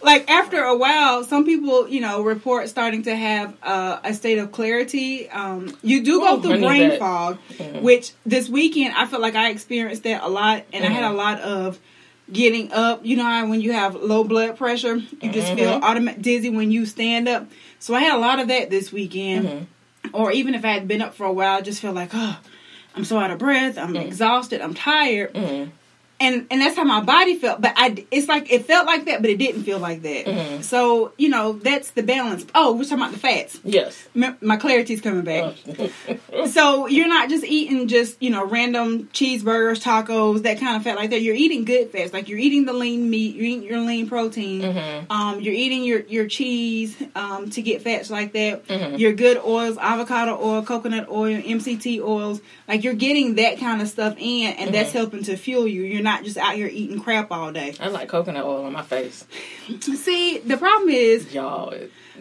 like after a while, some people, report starting to have a state of clarity. You do go through brain fog, which this weekend I felt like I experienced that a lot, and I had a lot of getting up. You know how when you have low blood pressure, you just feel dizzy when you stand up. So I had a lot of that this weekend. Or even if I had been up for a while, I just feel like, oh, I'm so out of breath. I'm exhausted. I'm tired. And that's how my body felt. But it's like it felt like that, but it didn't feel like that. So, that's the balance. Oh, we're talking about the fats. Yes. My clarity's coming back. So you're not just eating random cheeseburgers, tacos, that kind of fat like that. You're eating good fats. Like you're eating the lean meat. You're eating your lean protein. You're eating your cheese to get fats like that. Your good oils, avocado oil, coconut oil, MCT oils. Like you're getting that kind of stuff in, and that's helping to fuel you. You're not just out here eating crap all day. I like coconut oil on my face. See, the problem is, y'all,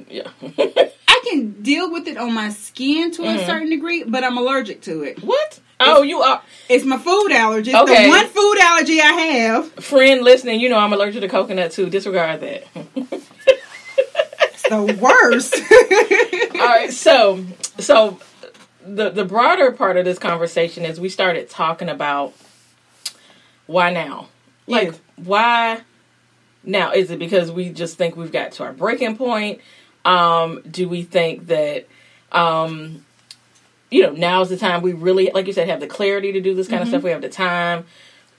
yeah. I can deal with it on my skin to a certain degree, but I'm allergic to it. What? Oh, you are? It's my food allergy. It's the one food allergy I have. Friend listening, I'm allergic to coconut too. Disregard that. It's the worst. All right, so the broader part of this conversation is we started talking about why now? Like, why now? Is it because we just think we've got to our breaking point? Do we think that, now's the time we really, like you said, have the clarity to do this kind of stuff? We have the time.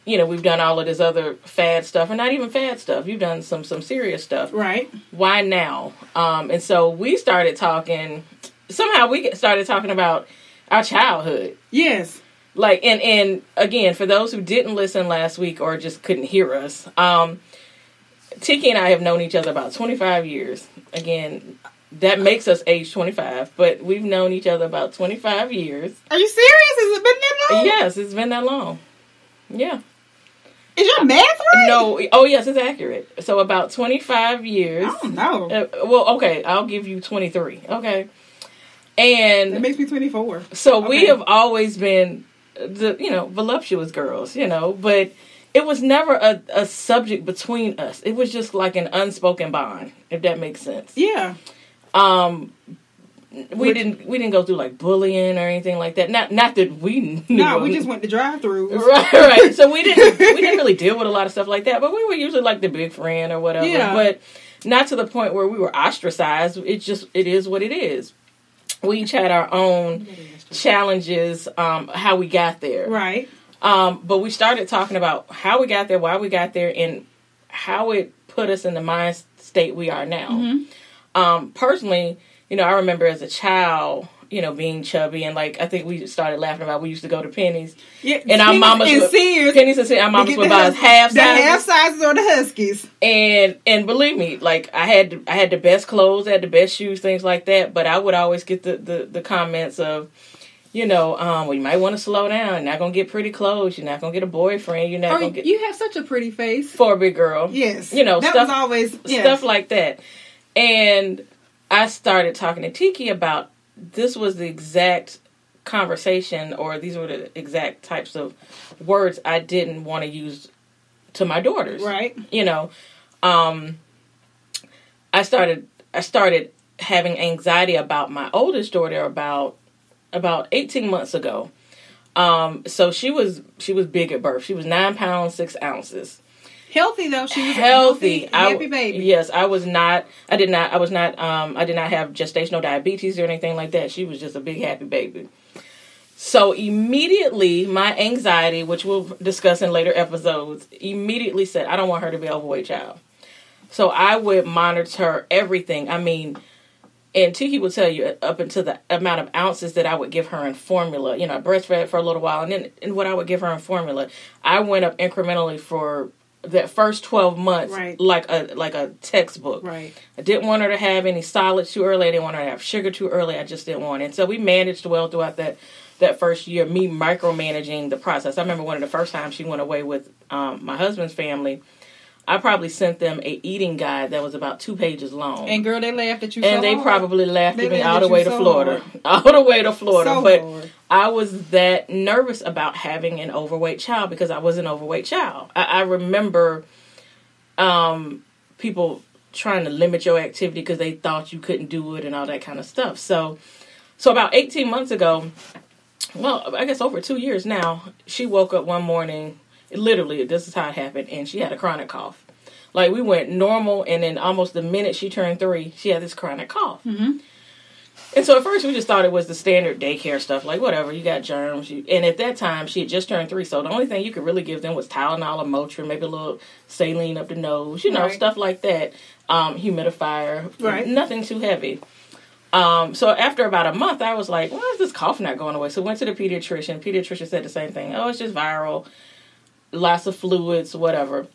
We've done all of this other fad stuff, or not even fad stuff. You've done some serious stuff. Right. Why now? And so we started talking, somehow we started talking about our childhood. Yes. Like, and again, for those who didn't listen last week or just couldn't hear us, Tiki and I have known each other about 25 years. Again, that makes us age 25, but we've known each other about 25 years. Are you serious? Has it been that long? Yes, it's been that long. Yeah. Is your math right? No. Oh, yes, it's accurate. So about 25 years. I don't know. Well, okay, I'll give you 23. Okay. And that makes me 24. So we have always been voluptuous girls, but it was never a subject between us. It was just like an unspoken bond, if that makes sense. Yeah. We didn't go through like bullying or anything like that. Not that we knew. No, we just went to drive-throughs. Right. So we didn't really deal with a lot of stuff like that, but we were usually like the big friend or whatever. Yeah. But not to the point where we were ostracized. It is what it is. We each had our own challenges, how we got there. Right. But we started talking about how we got there, why we got there, and how it put us in the mind state we are now. Personally, I remember as a child, being chubby, and like I think we started laughing about we used to go to Penny's. Yeah, and our mamas and Sears. Penny's and Sears, our mamas would buy us half sizes. The half sizes or the Huskies. And believe me, like I had the best clothes, I had the best shoes, things like that, but I would always get the comments of, well, you might want to slow down. You're not going to get pretty clothes. You're not going to get a boyfriend. You're not going to get... You have such a pretty face. For a big girl. Yes. That stuff, was always... Yes. Stuff like that. And I started talking to Tiki about this was the exact conversation, or these were the exact types of words I didn't want to use to my daughters. Right. I started having anxiety about my oldest daughter about 18 months ago. So she was big at birth. She was 9 pounds, 6 ounces. Healthy though. She was healthy. Happy baby. Yes, I did not have gestational diabetes or anything like that. She was just a big happy baby. So immediately my anxiety, which we'll discuss in later episodes, immediately said, I don't want her to be an overweight child. So I would monitor everything. I mean, and Tiki will tell you up until the amount of ounces that I would give her in formula. I breastfed for a little while, and what I would give her in formula, I went up incrementally for that first 12 months, right, like a textbook. Right. I didn't want her to have any solids too early. I didn't want her to have sugar too early. I just didn't want it. And so we managed well throughout that first year, me micromanaging the process. I remember one of the first times she went away with my husband's family, I probably sent them a eating guide that was about 2 pages long. And girl, they laughed at you and so they hard. Probably laughed at me all the way to so Florida. Hard. All the way to Florida. So but hard. I was that nervous about having an overweight child because I was an overweight child. I remember people trying to limit your activity because they thought you couldn't do it and all that kind of stuff. So about 18 months ago, well, I guess over 2 years now, she woke up one morning, literally, this is how it happened, and she had a chronic cough. Like, we went normal, and then almost the minute she turned 3, she had this chronic cough. Mm-hmm. And so at first we just thought it was the standard daycare stuff, like whatever, you got germs. And at that time, she had just turned 3, so the only thing you could really give them was Tylenol or Motrin, maybe a little saline up the nose, stuff like that, humidifier, nothing too heavy. So after about a month, I was like, why is this cough not going away? So went to the pediatrician. Pediatrician said the same thing. Oh, it's just viral, lots of fluids, whatever.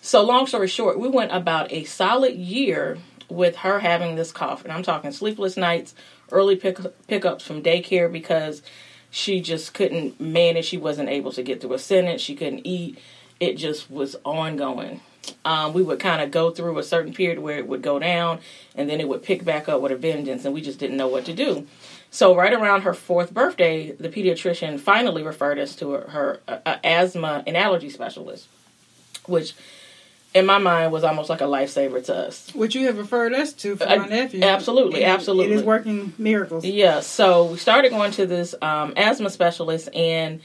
So long story short, we went about a solid year with her having this cough. And I'm talking sleepless nights, early pickups from daycare because she just couldn't manage. She wasn't able to get through a sentence. She couldn't eat. It just was ongoing. We would kind of go through a certain period where it would go down and then it would pick back up with a vengeance, and we just didn't know what to do. So right around her 4th birthday, the pediatrician finally referred us to her asthma and allergy specialist, which in my mind was almost like a lifesaver to us. Which you have referred us to for my nephew. Absolutely. It is working miracles. Yeah, so we started going to this asthma specialist, and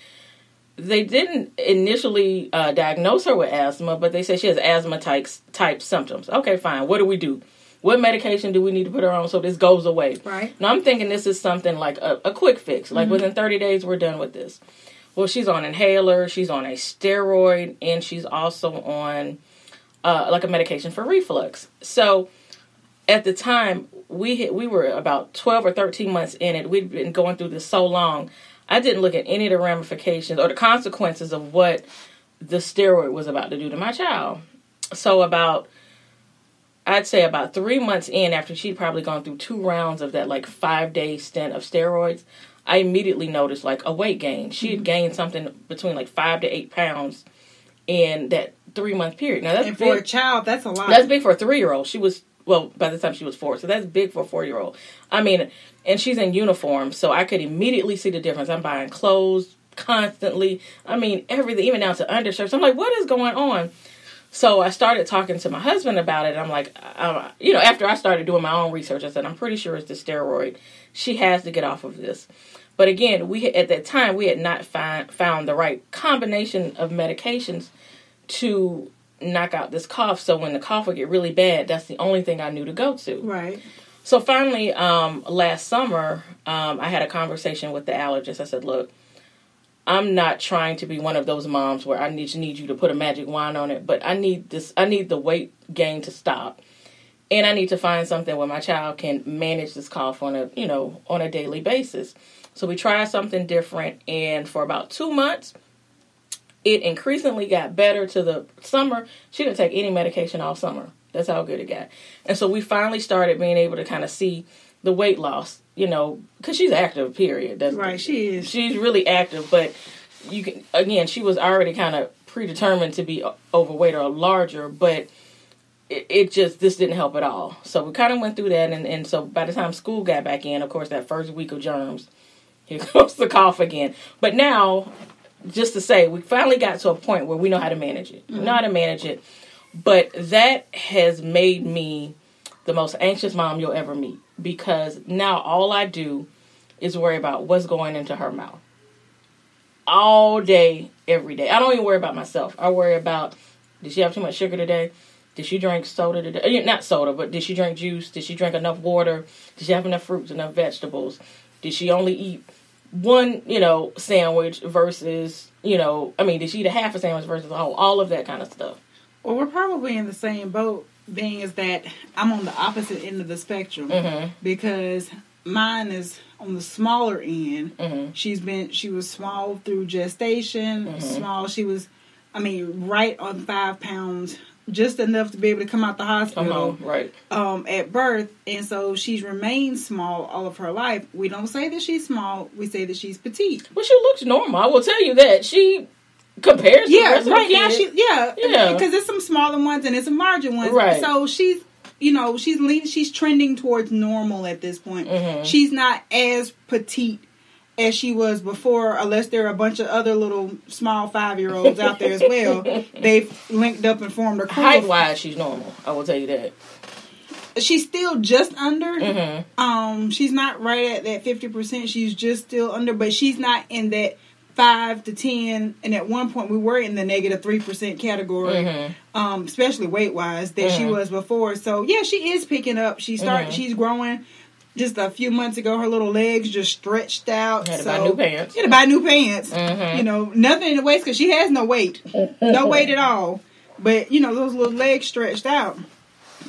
they didn't initially diagnose her with asthma, but they said she has asthma type symptoms. Okay, fine. What do we do? What medication do we need to put her on so this goes away? Right. Now, I'm thinking this is something like a quick fix. Like, within 30 days, we're done with this. Well, she's on inhaler, she's on a steroid, and she's also on like a medication for reflux. So at the time, we were about 12 or 13 months in it. We'd been going through this so long. I didn't look at any of the ramifications or the consequences of what the steroid was about to do to my child. So I'd say about 3 months in, after she'd probably gone through 2 rounds of that like 5-day stint of steroids, I immediately noticed like a weight gain. She had gained something between like 5 to 8 pounds in that 3-month period. Now that's and big. For a child, that's a lot. That's big for a 3-year-old. She was, well, by the time she was 4, so that's big for a 4-year-old. I mean, and she's in uniform, so I could immediately see the difference. I'm buying clothes constantly. I mean, everything, even down to undershirts. I'm like, what is going on? So I started talking to my husband about it. I'm like, after I started doing my own research, I said, I'm pretty sure it's the steroid. She has to get off of this. But again, at that time, we had not found the right combination of medications to knock out this cough. So when the cough would get really bad, that's the only thing I knew to go to. Right. So finally, last summer, I had a conversation with the allergist. I said, look, I'm not trying to be one of those moms where I need you to put a magic wand on it, but I need the weight gain to stop. And I need to find something where my child can manage this cough on a daily basis. So we tried something different, and for about 2 months, it increasingly got better to the summer. She didn't take any medication all summer. That's how good it got. And so we finally started being able to kind of see the weight loss, because she's active, period. Right, she is. She's really active, but she was already kind of predetermined to be overweight or larger, but this didn't help at all. So we kind of went through that, and so by the time school got back in, of course, that first week of germs, here comes the cough again. But now, just to say, we finally got to a point where we know how to manage it. We know how to manage it. But that has made me the most anxious mom you'll ever meet, because now all I do is worry about what's going into her mouth. All day, every day. I don't even worry about myself. I worry about, did she have too much sugar today? Did she drink soda today? Not soda, but did she drink juice? Did she drink enough water? Did she have enough fruits, enough vegetables? Did she only eat one, sandwich versus, did she eat a half a sandwich versus a whole? All of that kind of stuff. Well, we're probably in the same boat, being is that I'm on the opposite end of the spectrum, because mine is on the smaller end. She was small through gestation, small. She was, right on 5 pounds, just enough to be able to come out the hospital at birth. And so she's remained small all of her life. We don't say that she's small. We say that she's petite. Well, she looks normal. I will tell you that. She compares to the rest of the kids. Because there's some smaller ones and there's some larger ones. Right. So she's, she's trending towards normal at this point. She's not as petite as she was before, unless there are a bunch of other little small 5-year-olds out there as well. They've linked up and formed a crew. Height-wise, she's normal. I will tell you that. she's still just under. Mm-hmm. She's not right at that 50%. She's just still under, but she's not in that 5 to 10. And at one point, we were in the negative 3% category, mm-hmm. Especially weight wise that she was before. So yeah, she is picking up. She's growing. Just a few months ago, her little legs just stretched out. Had to buy new pants. Had to buy new pants. Mm-hmm. You know, nothing in the waist because she has no weight. No weight at all. But, you know, those little legs stretched out.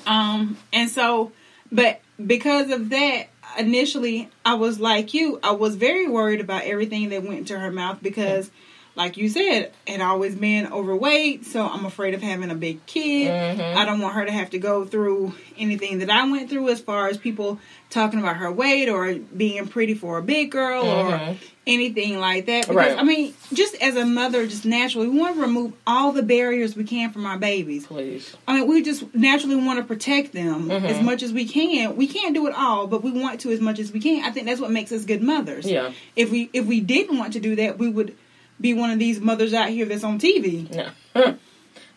And so, but because of that, initially, I was like you. I was very worried about everything that went into her mouth because, like you said, had always been overweight, so I'm afraid of having a big kid. Mm-hmm. I don't want her to have to go through anything that I went through as far as people talking about her weight or being pretty for a big girl or anything like that. Because, I mean, just as a mother, just naturally, we want to remove all the barriers we can from our babies. Please. I mean, we just naturally want to protect them as much as we can. We can't do it all, but we want to as much as we can. I think that's what makes us good mothers. Yeah. If we didn't want to do that, we would be one of these mothers out here that's on TV. No.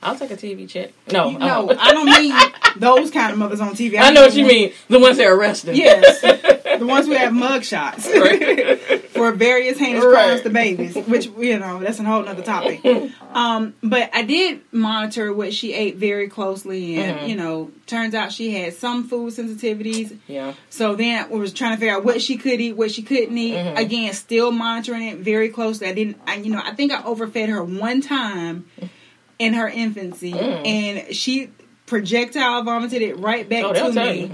I'll take a TV check. No, I don't mean those kind of mothers on TV. I know what you mean. The ones that are arrested. Yes. The ones who have mug shots. Right. For various heinous crimes to babies. Which, you know, that's a whole other topic. But I did monitor what she ate very closely. And, you know, turns out she had some food sensitivities. Yeah. So then we was trying to figure out what she could eat, what she couldn't eat. Again, still monitoring it very closely. I think I overfed her one time in her infancy, and she projectile vomited it right back to me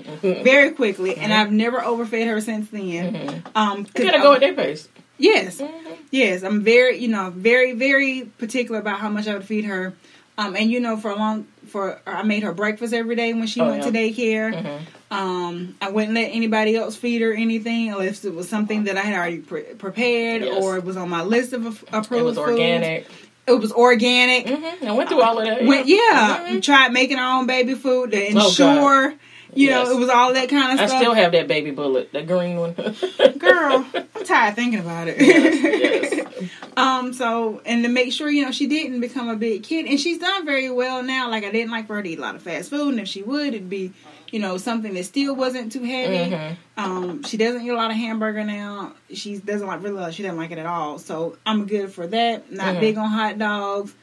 very quickly, and I've never overfed her since then. You gotta go at their pace. Yes, yes, I'm very, very, very particular about how much I would feed her. And I made her breakfast every day when she went to daycare. I wouldn't let anybody else feed her anything unless it was something that I had already prepared or it was on my list of approved It was organic. Foods. It was organic. I went through all of that. Tried making our own baby food to ensure, it was all that kind of stuff. I still have that baby bullet, the green one. Girl, I'm tired thinking about it. Yes. So, and to make sure, she didn't become a big kid. And she's done very well now. Like, I didn't like for her to eat a lot of fast food. And if she would, it'd be, something that still wasn't too heavy. She doesn't eat a lot of hamburger now. She doesn't like it at all. So I'm good for that. Not big on hot dogs.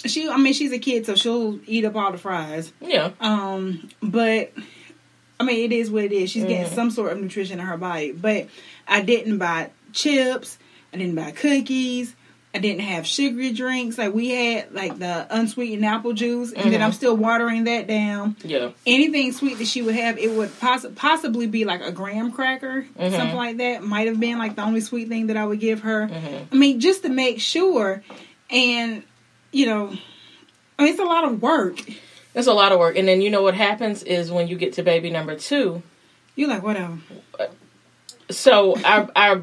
She's a kid, so she'll eat up all the fries. Yeah. But it is what it is. She's getting some sort of nutrition in her body. But I didn't buy chips. I didn't buy cookies. I didn't have sugary drinks. Like, we had, like, the unsweetened apple juice. And then I'm still watering that down. Yeah. Anything sweet that she would have, it would possibly be, like, a graham cracker. Something like that. Might have been, like, the only sweet thing that I would give her. Just to make sure. And, it's a lot of work. It's a lot of work. And then, what happens is when you get to baby number 2. You're like, whatever. So, our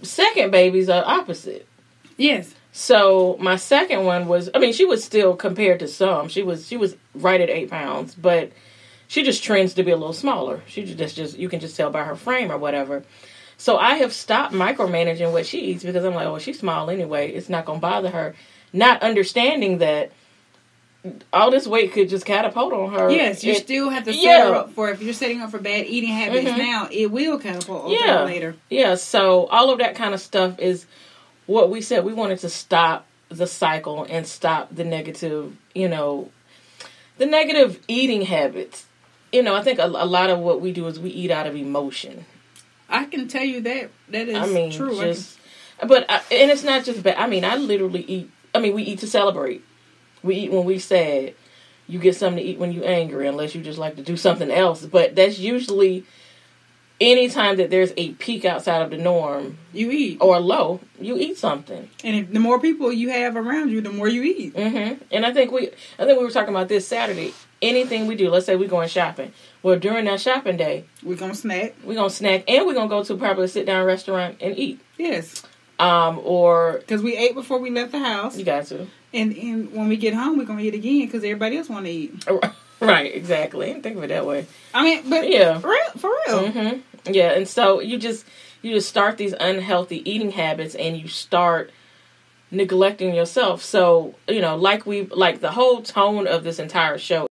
second babies are opposite. Yes. So my second one was, she was still compared to some. She was right at 8 pounds, but she just trends to be a little smaller. She just you can just tell by her frame or whatever. So I have stopped micromanaging what she eats because I'm like, oh, she's small anyway. It's not going to bother her. Not understanding that all this weight could just catapult on her. Yes, you still have to set her up for, if you're setting up for bad eating habits now, it will catapult over her later. Yeah, so all of that kind of stuff is what we said. We wanted to stop the cycle and stop the negative, the negative eating habits. I think a lot of what we do is we eat out of emotion. I can tell you that is true. And it's not just bad. I literally eat. We eat to celebrate. We eat when we're sad. You get something to eat when you're angry, unless you just like to do something else. But that's usually any time that there's a peak outside of the norm, you eat. Or low, you eat something. And the more people you have around you, the more you eat. And I think we were talking about this Saturday. Anything we do, let's say we're going shopping. Well, during that shopping day, we're going to snack. We're going to snack, and we're going to go to probably a sit-down restaurant and eat. Yes. Or because we ate before we left the house. You got to. And when we get home, we're going to eat again because everybody else want to eat. Right, exactly. I didn't think of it that way. But yeah, for real. Yeah, and so you just start these unhealthy eating habits, and you start neglecting yourself. So like the whole tone of this entire show